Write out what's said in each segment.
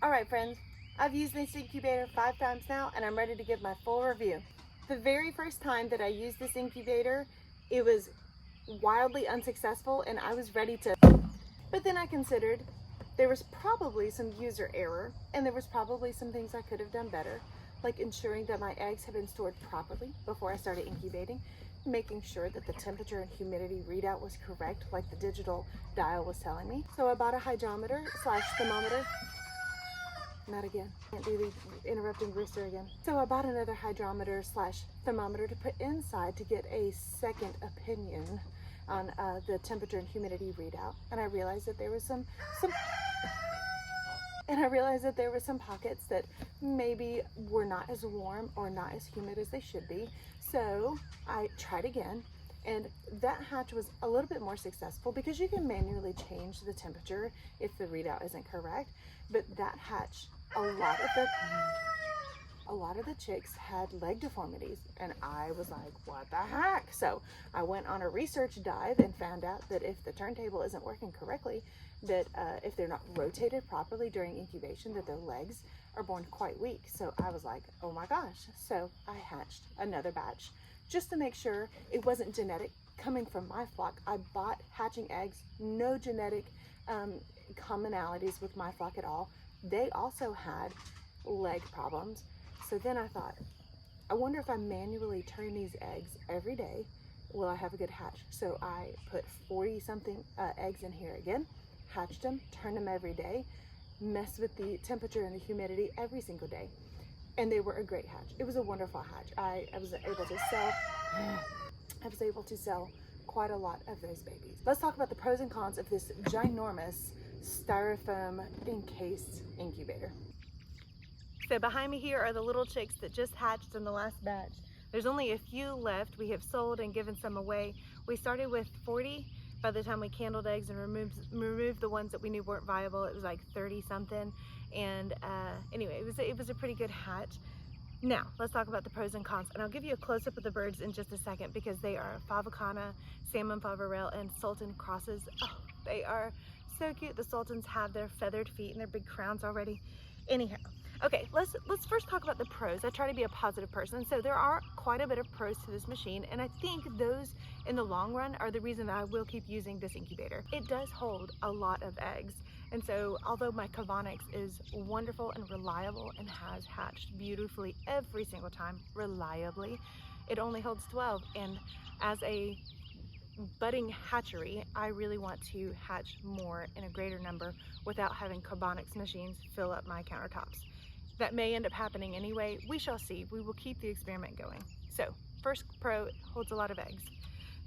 All right, friends, I've used this incubator 5 times now, and I'm ready to give my full review. The very first time that I used this incubator, it was wildly unsuccessful, and I was ready to, but then I considered there was probably some user error, and there was probably some things I could have done better, like ensuring that my eggs had been stored properly before I started incubating, making sure that the temperature and humidity readout was correct, like the digital dial was telling me. So I bought a hydrometer slash thermometer. Not again. Can't do the interrupting rooster again. So I bought another hydrometer slash thermometer to put inside to get a second opinion on the temperature and humidity readout. And I realized that there was some pockets that maybe were not as warm or not as humid as they should be. So I tried again, and that hatch was a little bit more successful because you can manually change the temperature if the readout isn't correct. But that hatch, a lot of the chicks had leg deformities, and I was like, what the heck? So I went on a research dive and found out that if the turntable isn't working correctly, that if they're not rotated properly during incubation, that their legs are born quite weak. So I was like, oh my gosh. So I hatched another batch just to make sure it wasn't genetic coming from my flock. I bought hatching eggs, no genetic commonalities with my flock at all. They also had leg problems. So then I thought, I wonder if I manually turn these eggs every day, will I have a good hatch? So I put 40 something eggs in here again, hatched them, turned them every day, messed with the temperature and the humidity every single day. And they were a great hatch. It was a wonderful hatch. I was able to sell quite a lot of those babies. Let's talk about the pros and cons of this ginormous styrofoam encased incubator. So behind me here are the little chicks that just hatched in the last batch. There's only a few left. We have sold and given some away. We started with 40. By the time we candled eggs and removed the ones that we knew weren't viable, it was like 30 something. And anyway, it was a pretty good hatch. Now, let's talk about the pros and cons. And I'll give you a close-up of the birds in just a second because they are Favicana, Salmon Favarel, and Sultan crosses. Oh, they are so cute. The Sultans have their feathered feet and their big crowns already. Anyhow, okay, let's first talk about the pros. I try to be a positive person, so there are quite a bit of pros to this machine, and I think those in the long run are the reason that I will keep using this incubator. It does hold a lot of eggs, and so although my Cavonix is wonderful and reliable and has hatched beautifully every single time, reliably, it only holds 12, and as a budding hatchery, I really want to hatch more in a greater number without having Cavonix machines fill up my countertops. That may end up happening anyway. We shall see. We will keep the experiment going. So, first pro, it holds a lot of eggs.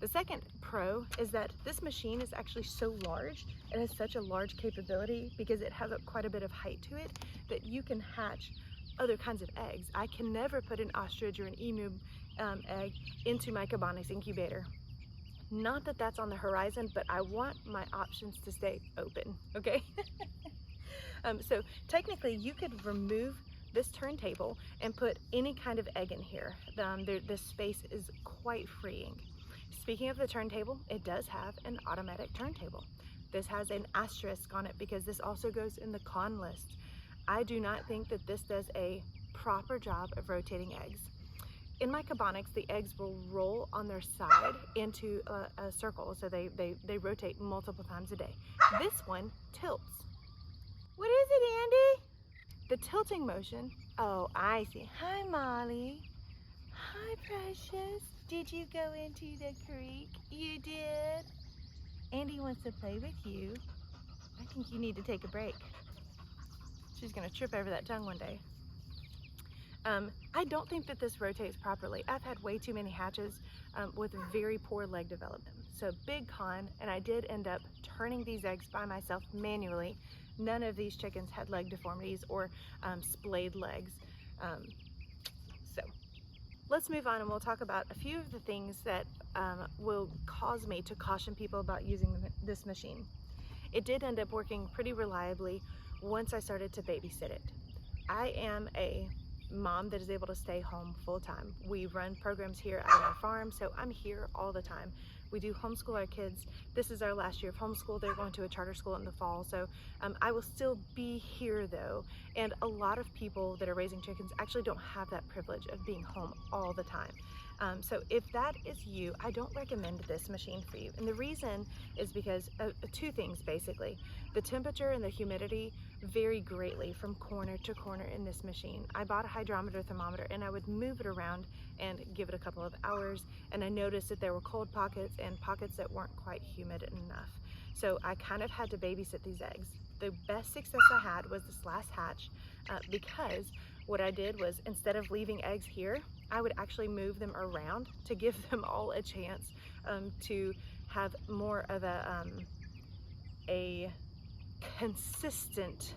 The second pro is that this machine is actually so large. It has such a large capability because it has quite a bit of height to it that you can hatch other kinds of eggs. I can never put an ostrich or an emu egg into my Cavonix incubator. Not that that's on the horizon, but I want my options to stay open, okay? So technically you could remove this turntable and put any kind of egg in here. The space is quite freeing. Speaking of the turntable, it does have an automatic turntable. This has an asterisk on it because this also goes in the con list. I do not think that this does a proper job of rotating eggs. In my Cavonix, the eggs will roll on their side into a circle, so they rotate multiple times a day. This one tilts. What is it, Andy? The tilting motion, oh, I see. Hi, Molly. Hi, precious. Did you go into the creek? You did? Andy wants to play with you. I think you need to take a break. She's gonna trip over that tongue one day. I don't think that this rotates properly. I've had way too many hatches with very poor leg development. So big con, and I did end up turning these eggs by myself manually. None of these chickens had leg deformities or splayed legs. So let's move on and we'll talk about a few of the things that will cause me to caution people about using this machine. It did end up working pretty reliably once I started to babysit it. I am a mom that is able to stay home full time. We run programs here at our farm, so I'm here all the time. We do homeschool our kids. This is our last year of homeschool. They're going to a charter school in the fall. So I will still be here though. And a lot of people that are raising chickens actually don't have that privilege of being home all the time. So if that is you, I don't recommend this machine for you. And the reason is because of two things basically. The temperature and the humidity vary greatly from corner to corner in this machine. I bought a hydrometer thermometer and I would move it around and give it a couple of hours, and I noticed that there were cold pockets and pockets that weren't quite humid enough. So I kind of had to babysit these eggs. The best success I had was this last hatch because what I did was, instead of leaving eggs here, I would actually move them around to give them all a chance to have more of a consistent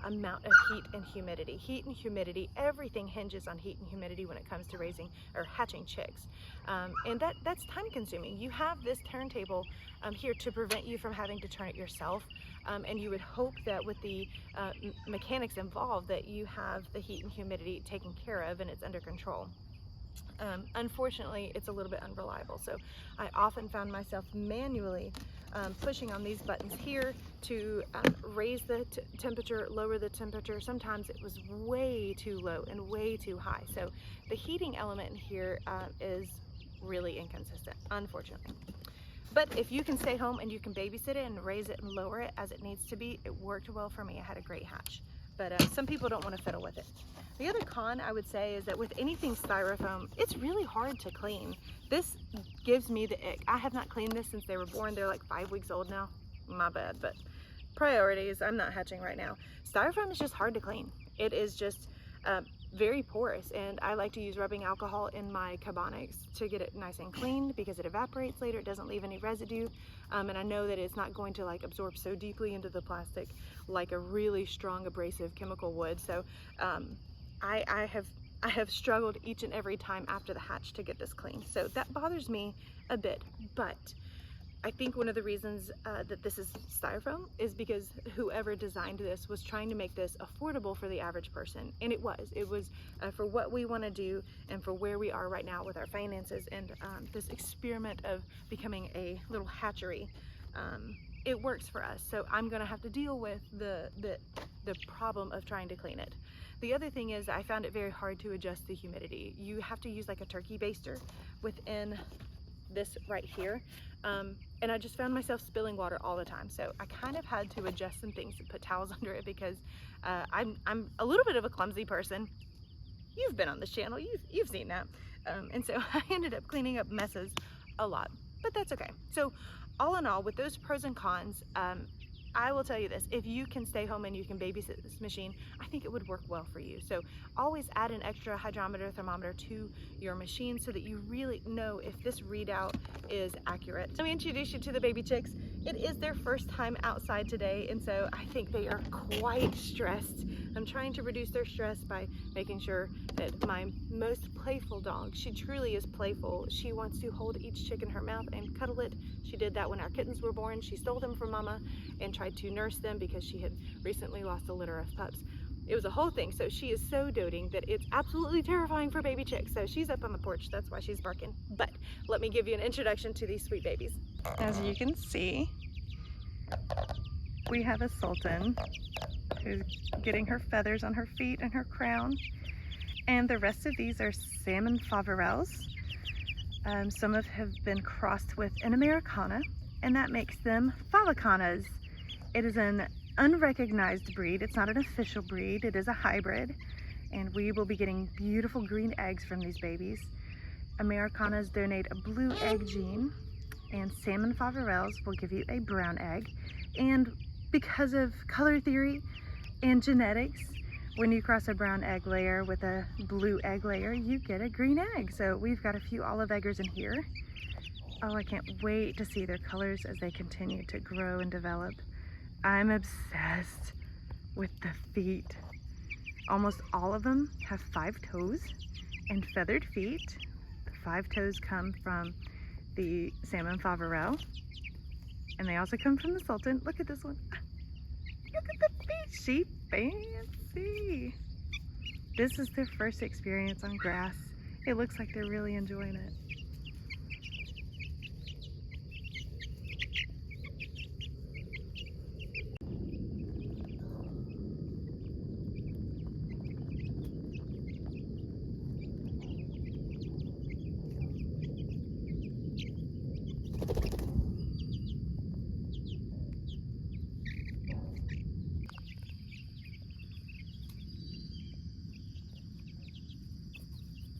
amount of heat and humidity. Heat and humidity, everything hinges on heat and humidity when it comes to raising or hatching chicks. And that's time consuming. You have this turntable here to prevent you from having to turn it yourself. And you would hope that with the mechanics involved that you have the heat and humidity taken care of and it's under control. Unfortunately, it's a little bit unreliable. So I often found myself manually pushing on these buttons here to raise the temperature, lower the temperature. Sometimes it was way too low and way too high. So the heating element in here is really inconsistent, unfortunately. But if you can stay home and you can babysit it and raise it and lower it as it needs to be, it worked well for me. I had a great hatch. But some people don't want to fiddle with it. The other con I would say is that with anything styrofoam, it's really hard to clean. This gives me the ick. I have not cleaned this since they were born. They're like 5 weeks old now. My bad, but priorities, I'm not hatching right now. Styrofoam is just hard to clean. It is just very porous, and I like to use rubbing alcohol in my carbonics to get it nice and clean because it evaporates later. It doesn't leave any residue, and I know that it's not going to like absorb so deeply into the plastic like a really strong abrasive chemical would. So I have struggled each and every time after the hatch to get this clean. So that bothers me a bit, but I think one of the reasons that this is styrofoam is because whoever designed this was trying to make this affordable for the average person. And it was for what we want to do and for where we are right now with our finances and this experiment of becoming a little hatchery. It works for us. So I'm going to have to deal with the problem of trying to clean it. The other thing is I found it very hard to adjust the humidity. You have to use like a turkey baster within this right here. And I just found myself spilling water all the time. So I kind of had to adjust some things and put towels under it because I'm a little bit of a clumsy person. You've been on this channel, you've seen that. And so I ended up cleaning up messes a lot, but that's okay. So all in all, with those pros and cons, I will tell you this, if you can stay home and you can babysit this machine, I think it would work well for you. So always add an extra hydrometer thermometer to your machine so that you really know if this readout is accurate. Let me introduce you to the baby chicks. It is their first time outside today, and so I think they are quite stressed. I'm trying to reduce their stress by making sure that my most playful dog, she truly is playful. She wants to hold each chick in her mouth and cuddle it. She did that when our kittens were born. She stole them from mama and tried to nurse them because she had recently lost a litter of pups. It was a whole thing. So she is so doting that it's absolutely terrifying for baby chicks. So she's up on the porch. That's why she's barking. But let me give you an introduction to these sweet babies. As you can see, we have a sultan who's getting her feathers on her feet and her crown. And the rest of these are salmon faverels. Some have been crossed with an Americana, and that makes them favacanas. It is an unrecognized breed. It's not an official breed. It is a hybrid, and we will be getting beautiful green eggs from these babies. Americanas donate a blue egg gene, and salmon faverels will give you a brown egg. And because of color theory and genetics, when you cross a brown egg layer with a blue egg layer, you get a green egg. So we've got a few olive eggers in here. Oh, I can't wait to see their colors as they continue to grow and develop. I'm obsessed with the feet. Almost all of them have 5 toes and feathered feet. The 5 toes come from the salmon faverel, and they also come from the sultan. Look at this one. Look at the feet. She fancy. This is their first experience on grass. It looks like they're really enjoying it.